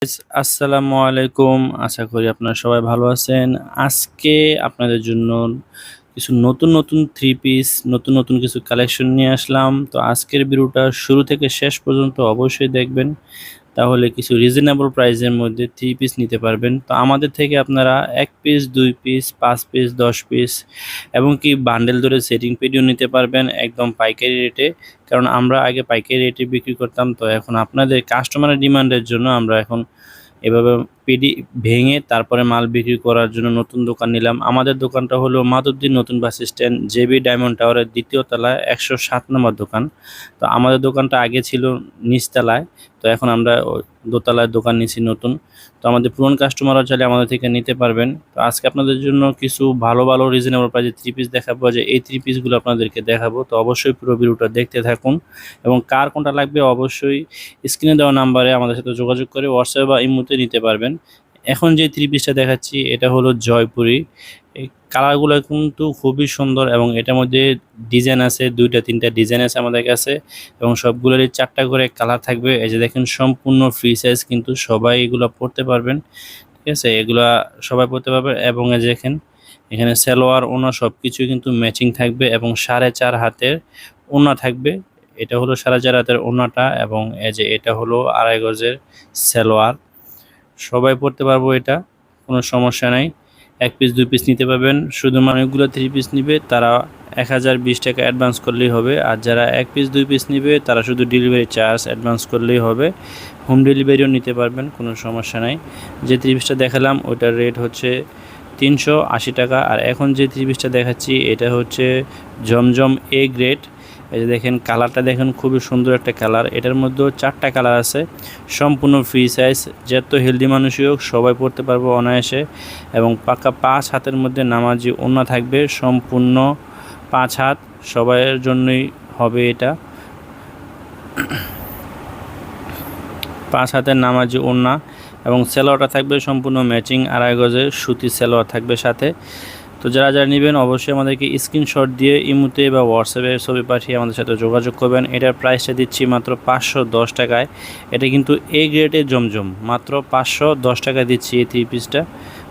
আসসালামু আলাইকুম। আশা করি আপনারা সবাই ভালো আছেন। আজকে আপনাদের জন্য কিছু নতুন থ্রি পিস, নতুন কিছু কালেকশন নিয়ে আসলাম। তো আজকের ভিডিওটা শুরু থেকে শেষ পর্যন্ত অবশ্যই দেখবেন। তাহলে কিছু রিজনেবল প্রাইসের মধ্যে থ্রি পিস নিতে পারবেন। তো আমাদের থেকে আপনারা ১ পিস, ২ পিস, ৫ পিস, ১০ পিস এবং কি বান্ডেল ধরে সেটিং পেডিও নিতে পারবেন একদম পাইকারি রেটে। কারণ আমরা আগে পাইকারি রেটে বিক্রি করতাম। তো এখন আপনাদের কাস্টমারের ডিমান্ডের জন্য আমরা এখন এভাবে পিডি ভেঙে তারপরে মাল বিক্রি করার জন্য নতুন দোকান নিলাম। আমাদের দোকানটা হলো মাধবদী নতুন বাস স্ট্যান্ড, জেবি ডায়মন্ড টাওয়ারের ২য় তলায় ১০৭ নম্বর দোকান। তো আমাদের দোকানটা আগে ছিল নিচতলায়। তো এখন আমরা দোতলায় দোকান নিয়েছি নতুন। তো আমাদের পুরনো কাস্টমাররা চাইলে আমাদের থেকে নিতে পারবেন। তো আজকে আপনাদের জন্য কিছু ভালো রিজনেবল প্রাইসে থ্রি পিস দেখাবো, যে এই থ্রি পিসগুলো আপনাদেরকে দেখাবো। তো অবশ্যই পুরো ভিডিওটা দেখতে থাকুন এবং কার কোনটা লাগবে অবশ্যই স্ক্রিনে দেওয়া নাম্বারে আমাদের সাথে যোগাযোগ করে হোয়াটসঅ্যাপ বা ইমোতে নিতে পারবেন। এখন যে থ্রি পিসটা দেখাচ্ছি এটা হলো জয়পুরি। এই কালারগুলো কিন্তু খুবই সুন্দর এবং এটার মধ্যে ডিজাইন আছে, ২টা ৩টা ডিজাইন আছে আমাদের কাছে এবং সবগুলোরই ৪টা করে কালার থাকবে। এই যে দেখেন সম্পূর্ণ ফ্রি সাইজ, কিন্তু সবাই এগুলো পরতে পারবেন। ঠিক আছে, এগুলা সবাই পরতে পারবে এবং এই যে দেখেন এখানে সালোয়ার ওড়না সব কিছুই কিন্তু ম্যাচিং থাকবে এবং ৪.৫ হাতের ওড়না থাকবে। এটা হলো ৪.৫ হাতের ওড়নাটা এবং এই যে এটা হলো ২.৫ গজের সালোয়ার। সবাই পরতে পারবো, এটা কোনো সমস্যা নাই। ১ পিস ২ পিস নিতে পারবেন। শুধু মানুষগুলো থ্রি পিস নিবে তারা ১,০২০ টাকা অ্যাডভান্স করলেই হবে। আর যারা ১ পিস ২ পিস নিবে তারা শুধু ডেলিভারি চার্জ অ্যাডভান্স করলেই হবে। হোম ডেলিভারিও নিতে পারবেন, কোনো সমস্যা নাই। যে থ্রি পিসটা দেখালাম ওইটার রেট হচ্ছে ৩৮০ টাকা। আর এখন যে থ্রি পিসটা দেখাচ্ছি এটা হচ্ছে জমজম এ গ্রেড। এই যে দেখেন কালারটা দেখেন, খুবই সুন্দর একটা কালার। এটার মধ্যেও ৪টা কালার আছে, সম্পূর্ণ ফ্রি সাইজ। যত হেলদি মানুষই হোক সবাই পরতে পারবো অনায়াসে এবং পাকা ৫ হাতের মধ্যে নামাজি ওড়না থাকবে, সম্পূর্ণ ৫ হাত সবাইয়ের জন্যই হবে এটা। ৫ হাতের নামাজি ওড়না এবং সালোয়ারটা থাকবে সম্পূর্ণ ম্যাচিং ২.৫ গজের সুতি সালোয়ার থাকবে সাথে। তো যারা নেবেন অবশ্যই আমাদেরকে স্ক্রিনশট দিয়ে ইমোতে বা হোয়াটসঅ্যাপে ছবি পাঠিয়ে আমাদের সাথে যোগাযোগ করবেন। এটার প্রাইসটা দিচ্ছি মাত্র ৫১০ টাকায়। এটা কিন্তু এ গ্রেডের জমজম, মাত্র ৫১০ টাকায় দিচ্ছি এই থ্রি পিসটা,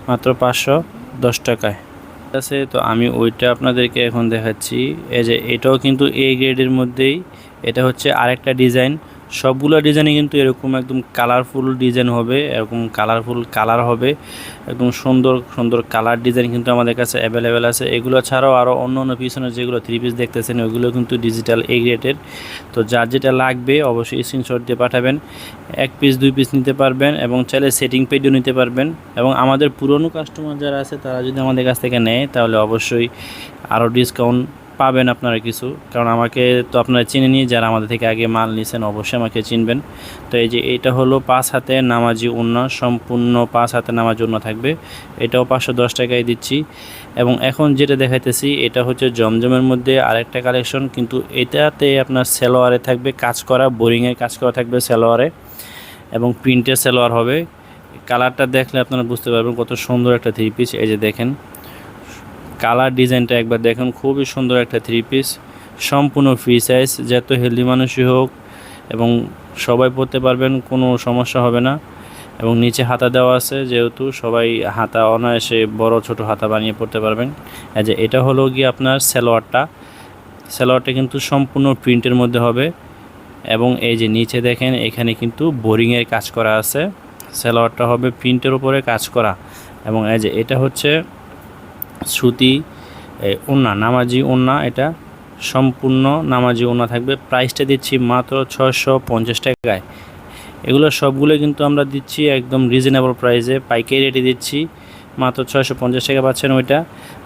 মাত্র ৫১০ টাকায়। ঠিক আছে, তো আমি ওইটা আপনাদেরকে এখন দেখাচ্ছি। এই যে এটাও কিন্তু এ গ্রেডের মধ্যেই, এটা হচ্ছে আরেকটা ডিজাইন। সবগুলো ডিজাইনই কিন্তু এরকম একদম কালারফুল ডিজাইন হবে, এরকম কালারফুল কালার হবে, একদম সুন্দর কালার ডিজাইন কিন্তু আমাদের কাছে অ্যাভেলেবেল আছে। এগুলো ছাড়াও আরও অন্য পিছনে যেগুলো থ্রি পিস দেখতেছেন ওইগুলো কিন্তু ডিজিটাল এ গ্রেডের। তো যার যেটা লাগবে অবশ্যই স্ক্রিনশট দিয়ে পাঠাবেন। ১ পিস ২ পিস নিতে পারবেন এবং চাইলে সেটিং পেডিও নিতে পারবেন। এবং আমাদের পুরনো কাস্টমার যারা আছে তারা যদি আমাদের কাছ থেকে নেয় তাহলে অবশ্যই আরও ডিসকাউন্ট পাবেন আপনারা কিছু। কারণ আমাকে তো আপনারা চিনে নিয়ে, যারা আমাদের থেকে আগে মাল নিয়েছেন অবশ্যই আমাকে চিনবেন। তো এই যে এটা হলো ৫ হাতের নামাজি ওড়না, সম্পূর্ণ ৫ হাতের নামাজি ওড়না থাকবে। এটাও ৫১০ টাকায় দিচ্ছি। এবং এখন যেটা দেখাইতেছি এটা হচ্ছে জমজমের মধ্যে আরেকটা কালেকশন, কিন্তু এটাতে আপনার সালোয়ারে থাকবে কাজ করা, বোরিংয়ের কাজ করা থাকবে সালোয়ারে এবং প্রিন্টের সালোয়ার হবে। কালারটা দেখলে আপনারা বুঝতে পারবেন কত সুন্দর একটা থ্রি পিস। এই যে দেখেন কালার ডিজাইনটা একবার দেখুন, খুবই সুন্দর একটা থ্রি পিস, সম্পূর্ণ ফ্রি সাইজ। যত হেলদি মানুষই হোক এবং সবাই পরতে পারবেন, কোনো সমস্যা হবে না। এবং নিচে হাতা দেওয়া আছে, যেহেতু সবাই হাতা অনায়াসে বড় ছোট হাতা বানিয়ে পরতে পারবেন। এই যে এটা হলো গিয়ে আপনার সালোয়ারটা কিন্তু সম্পূর্ণ প্রিন্টের মধ্যে হবে এবং এই যে নিচে দেখেন এখানে কিন্তু বোরিংয়ের কাজ করা আছে। সালোয়ারটা হবে প্রিন্টের উপরে কাজ করা এবং এই যে এটা হচ্ছে সুতি ওড়না, নামাজি ওড়না। এটা সম্পূর্ণ নামাজি ওড়না থাকবে। প্রাইসটা দিচ্ছি মাত্র ৬৫০ টাকায়। এগুলো সবগুলো কিন্তু আমরা দিচ্ছি একদম রিজনেবল প্রাইসে, পাইকারি রেটে দিচ্ছি, মাত্র ৬৫০ টাকা পাচ্ছেন ওইটা।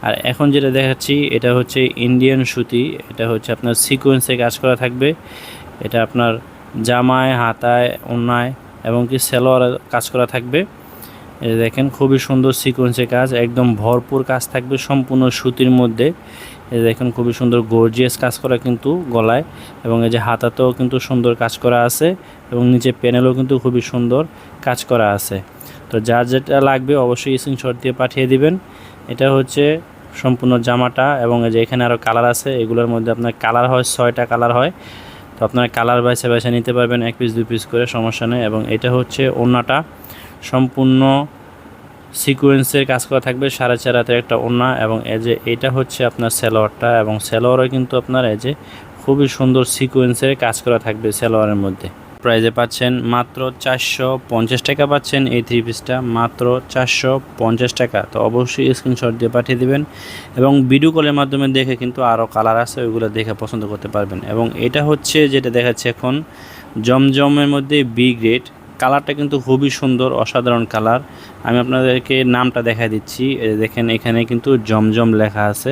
আর এখন যেটা দেখাচ্ছি এটা হচ্ছে ইন্ডিয়ান সুতি। এটা হচ্ছে আপনার সিকোয়েন্সে কাজ করা থাকবে। এটা আপনার জামায়, হাতায়, ওড়নায় এবং কি সালোয়ারে কাজ করা থাকবে। এই দেখেন খুবই সুন্দর সিকোয়েন্সের কাজ, একদম ভরপুর কাজ থাকবে সম্পূর্ণ সুতির মধ্যে। এই দেখেন খুবই সুন্দর গর্জিয়াস কাজ করা কিন্তু গলায় এবং এই যে হাতাতেও কিন্তু সুন্দর কাজ করা আছে এবং নিচে প্যানেলও কিন্তু খুবই সুন্দর কাজ করা আছে। তো যার যেটা লাগবে অবশ্যই স্ক্রিনশট দিয়ে পাঠিয়ে দিবেন। এটা হচ্ছে সম্পূর্ণ জামাটা এবং এই যে এখানে আরও কালার আছে। এগুলোর মধ্যে আপনার কালার হয় ৬টা কালার হয়। তো আপনারা কালার বাইসে নিতে পারবেন, ১ পিস ২ পিস করে, সমস্যা নেই। এবং এটা হচ্ছে ওড়নাটা, সম্পূর্ণ সিকোয়েন্সের কাজ করা থাকবে, 4.5 হাতের একটা ওড়না। এবং এই যে এটা হচ্ছে আপনার সালোয়ারটা, এবং সালোয়ারও কিন্তু আপনার এই যে খুবই সুন্দর সিকোয়েন্সের কাজ করা থাকবে সালোয়ারের মধ্যে। প্রাইজে পাচ্ছেন মাত্র 450 টাকা পাচ্ছেন এই থ্রি পিসটা, মাত্র 450 টাকা। তো অবশ্যই স্ক্রিনশট দিয়ে পাঠিয়ে দিবেন, এবং ভিডিও কলের মাধ্যমে দেখে কিন্তু আরও কালার আছে ওইগুলো দেখে পছন্দ করতে পারবেন। এবং এটা হচ্ছে যেটা দেখাচ্ছে এখন জমজমের মধ্যে বি গ্রেড, কালারটা কিন্তু খুবই সুন্দর, অসাধারণ কালার। আমি আপনাদেরকে নামটা দেখাই দিচ্ছি, দেখেন এখানে কিন্তু জমজম লেখা আছে,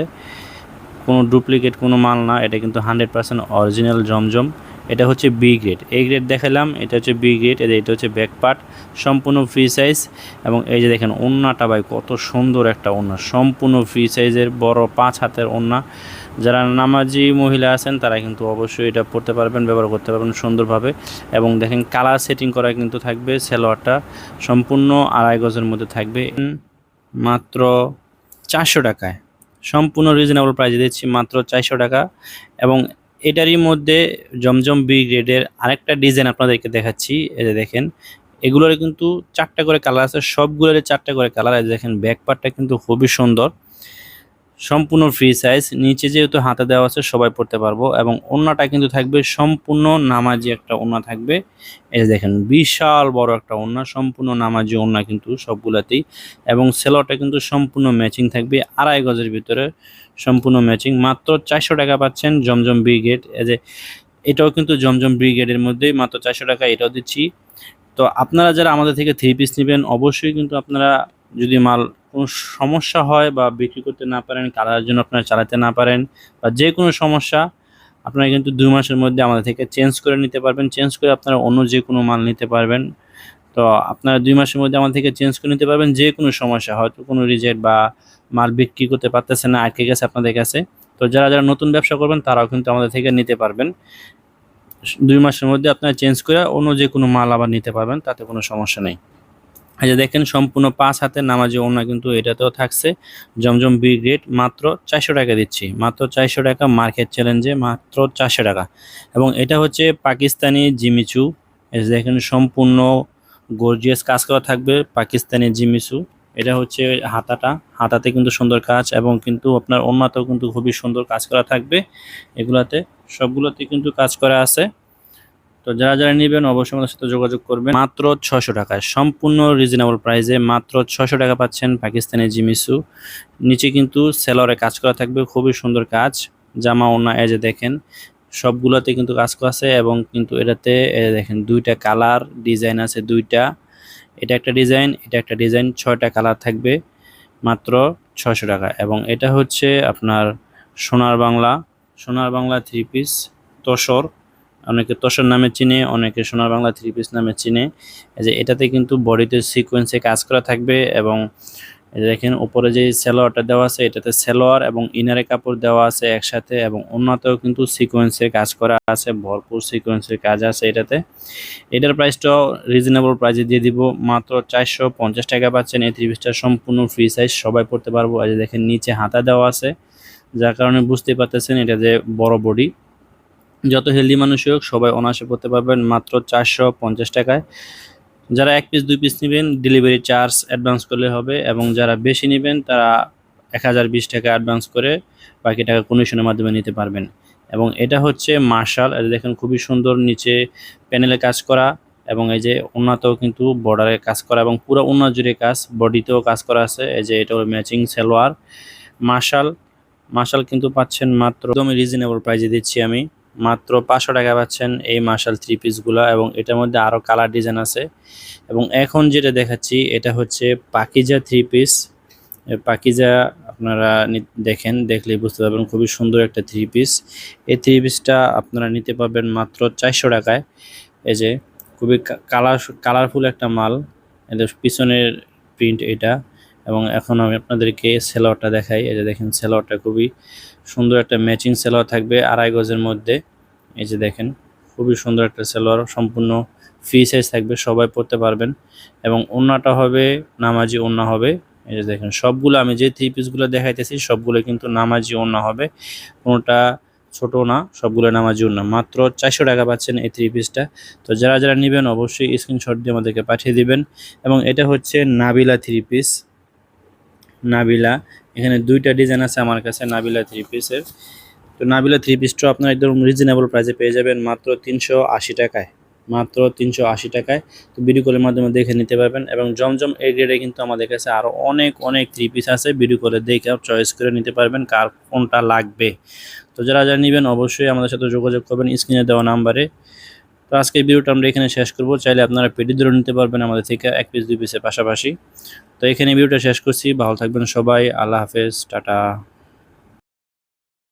কোনো ডুপ্লিকেট কোনো মাল না, এটা কিন্তু 100% অরিজিনাল জমজম। এটা হচ্ছে বি গ্রেড, এ গ্রেড দেখালাম, এটা হচ্ছে বি গ্রেড। এটা হচ্ছে ব্যাক পার্ট, সম্পূর্ণ ফ্রি সাইজ। এবং এই যে দেখেন ওড়নাটা ভাই কত সুন্দর একটা ওড়না, সম্পূর্ণ ফ্রি সাইজের বড় 5 হাতের ওড়না। যারা নামাজি মহিলা আছেন তারা কিন্তু অবশ্যই এটা পরতে পারবেন, ব্যবহার করতে পারবেন সুন্দরভাবে। এবং দেখেন কালার সেটিং করা কিন্তু থাকবে, সালোয়ারটা সম্পূর্ণ 2.5 গজের মধ্যে থাকবে, মাত্র 400 টাকায়। সম্পূর্ণ রিজনেবল প্রাইসে দিচ্ছি মাত্র 400 টাকা। এবং এটারই মধ্যে জমজম বি গ্রেডের আরেকটা ডিজাইন আপনাদেরকে দেখাচ্ছি। এই যে দেখেন এগুলোর কিন্তু 4টা করে কালার আছে, সবগুলোর 4টা করে কালার। এই যে দেখেন ব্যাক পার্টটা কিন্তু খুবই সুন্দর, সম্পূর্ণ ফ্রি সাইজ, নিচে যেহেতু হাতে দেওয়া আছে সবাই পড়তে পারবো। এবং ওড়নাটা কিন্তু থাকবে সম্পূর্ণ নামাজি একটা ওড়না থাকবে। এই যে দেখেন বিশাল বড় একটা ওড়না, সম্পূর্ণ নামাজি ওড়না কিন্তু সবগুলাতেই। এবং সেলোয়ারটা কিন্তু সম্পূর্ণ ম্যাচিং থাকবে, 2.5 গজের ভিতরে সম্পূর্ণ ম্যাচিং। মাত্র 400 টাকা পাচ্ছেন জমজম ব্রিগেড। এই যে এটাও কিন্তু জমজম ব্রিগেডের মধ্যেই, মাত্র 400 টাকা এটাও দিচ্ছি। তো আপনারা যারা আমাদের থেকে থ্রি পিস নেবেন অবশ্যই কিন্তু আপনারা যদি মাল কোনো সমস্যা হয় বা বিক্রি করতে না পারেন, কালারের জন্য আপনারা চালাতে না পারেন, বা যে কোনো সমস্যা, আপনারা কিন্তু 2 মাসের মধ্যে আমাদের থেকে চেঞ্জ করে নিতে পারবেন। চেঞ্জ করে আপনারা অন্য যে কোনো মাল নিতে পারবেন। তো আপনারা 2 মাসের মধ্যে আমাদের থেকে চেঞ্জ করে নিতে পারবেন। যে কোনো সমস্যা, হয়তো কোনো রিজেক্ট বা মাল বিক্রি করতে পারতেছেন না, আটকে গেছে আপনাদের কাছে, তো যারা যারা নতুন ব্যবসা করবেন তারাও কিন্তু আমাদের থেকে নিতে পারবেন। 2 মাসের মধ্যে আপনারা চেঞ্জ করে অন্য যে কোনো মাল আবার নিতে পারবেন, তাতে কোনো সমস্যা নেই। এই যে দেখেন সম্পূর্ণ 5 হাতের নামাজি ওড়না কিন্তু এটাতেও থাকছে, জমজম বি গ্রেড, মাত্র 400 টাকা দিচ্ছি, মাত্র 400 টাকা, মার্কেট চ্যালেঞ্জে মাত্র 400 টাকা। এবং এটা হচ্ছে পাকিস্তানি জিমিচু। এই যে দেখেন সম্পূর্ণ গর্জিয়াস কাজ করা থাকবে, পাকিস্তানি জিমিচু। এটা হচ্ছে হাতাতে কিন্তু সুন্দর কাজ, এবং কিন্তু আপনার ওড়নাতেও কিন্তু খুবই সুন্দর কাজ করা থাকবে। এগুলাতে সবগুলোতে কিন্তু কাজ করা আছে। তো যারা যারা নেবেন অবশ্যই আমাদের সাথে যোগাযোগ করবেন। মাত্র 600 টাকায়, সম্পূর্ণ রিজনেবল প্রাইসে মাত্র 600 টাকা পাচ্ছেন পাকিস্তানি জিমিসু। নিচে কিন্তু সেলরে কাজ করা থাকবে, খুবই সুন্দর কাজ, জামা ওড়না। এই যে দেখেন সবগুলোতে কিন্তু কাজ করা আছে। এবং কিন্তু এটাতে দেখেন 2টা কালার ডিজাইন আছে, 2টা, এটা একটা ডিজাইন, এটা একটা ডিজাইন, 6টা কালার থাকবে, মাত্র 600 টাকা। এবং এটা হচ্ছে আপনার সোনার বাংলা থ্রি পিস তসর, অনেকে তসর নামে চিনে, অনেকে সোনার বাংলা থ্রি পিস নামে চিনে। এই যে এটাতে কিন্তু বডিতে সিকোয়েন্সে কাজ করা থাকবে। এবং এই যে দেখেন উপরে যে সালোয়ারটা দেওয়া আছে, এটাতে সালোয়ার এবং ইনারে কাপড় দেওয়া আছে একসাথে, এবং ওড়নাতেও কিন্তু সিকোয়েন্সের কাজ করা আছে, ভরপুর সিকোয়েন্সের কাজ আছে এটাতে। এটার প্রাইসটাও রিজনেবল প্রাইসে দিয়ে দিব, মাত্র 450 টাকা পাচ্ছেন এই থ্রি পিসটা, সম্পূর্ণ ফ্রি সাইজ, সবাই পড়তে পারবো। এই যে দেখেন নিচে হাতা দেওয়া আছে, যার কারণে বুঝতে পারতেছেন এটা যে বড় বডি, যত হেলদি মানুষই হোক সবাই অনায়াসে পড়তে পারবেন মাত্র 450 টাকায়। যারা 1 পিস 2 পিস নেবেন ডেলিভারি চার্জ অ্যাডভান্স করলে হবে, এবং যারা বেশি নেবেন তারা 1020 টাকা অ্যাডভান্স করে বাকি টাকা কন্ডিশনের মাধ্যমে নিতে পারবেন। এবং এটা হচ্ছে মার্শাল, এটা দেখেন খুবই সুন্দর, নিচে প্যানেলে কাজ করা, এবং এই যে ওড়নাতেও কিন্তু বর্ডারে কাজ করা, এবং পুরো ওড়না জুড়ে কাজ, বডিতেও কাজ করা আছে। এই যে এটা ম্যাচিং সালোয়ার। মার্শাল কিন্তু পাচ্ছেন মাত্র একদমই রিজনেবল প্রাইসে দিচ্ছি আমি, মাত্র 500 টাকা পাচ্ছেন এই মার্শাল থ্রি পিসগুলো। এবং এটার মধ্যে আরও কালার ডিজাইন আছে। এবং এখন যেটা দেখাচ্ছি এটা হচ্ছে পাকিজা থ্রি পিস। পাকিজা আপনারা দেখলেই বুঝতে পারবেন, খুবই সুন্দর একটা থ্রি পিস। এই থ্রি পিসটা আপনারা নিতে পারবেন মাত্র 400 টাকায়। এই যে খুবই কালারফুল একটা মাল, এদের পিছনের প্রিন্ট এটা। এবং এখন আমি আপনাদেরকে সালোয়ারটা দেখাই। এই যে দেখেন সালোয়ারটা খুবই সুন্দর একটা ম্যাচিং সালোয়ার থাকবে 2.5 গজের মধ্যে। এই যে দেখেন খুবই সুন্দর একটা সালোয়ার, সম্পূর্ণ ফ্রি সাইজ থাকবে, সবাই পরতে পারবেন। এবং ওড়নাটা হবে নামাজি ওড়না হবে। এই যে দেখেন সবগুলো আমি যে থ্রি পিসগুলো দেখাইতেছি সবগুলো কিন্তু নামাজি ওড়না হবে, কোনোটা ছোটো না, সবগুলো নামাজি ওড়না। মাত্র 400 টাকা পাচ্ছেন এই 3 পিসটা। তো যারা যারা নেবেন অবশ্যই স্ক্রিনশট দিয়ে আমাদেরকে পাঠিয়ে দিবেন। এবং এটা হচ্ছে নাবিলা 3 পিস, নাবিলা। এখানে 2টা ডিজাইন আছে আমার কাছে নাবিলা 3 পিসের। তো নাবিলা 3 পিসটাও আপনারা একদম রিজনেবল প্রাইসে পেয়ে যাবেন মাত্র 380 টাকায়, মাত্র 380 টাকায়। তো ভিডিও কলের মাধ্যমে দেখে নিতে পারবেন। এবং জমজম এ গ্রেডে কিন্তু আমাদের কাছে আরও অনেক অনেক 3 পিস আছে, ভিডিও কলে দেখে চয়েস করে নিতে পারবেন কার কোনটা লাগবে। তো যারা যারা নেবেন অবশ্যই আমাদের সাথে যোগাযোগ করবেন স্ক্রিনে দেওয়া নাম্বারে। তো আজকে ভিডিওটা আমরা এখানে শেষ করব। চাইলে আপনারা পেটি ধরে নিতে পারবেন আমাদের থেকে 1 পিস 2 পিসের পাশাপাশি। তো এখানে ভিডিওটা শেষ করছি। ভালো থাকবেন সবাই। আল্লাহ হাফেজ, টাটা।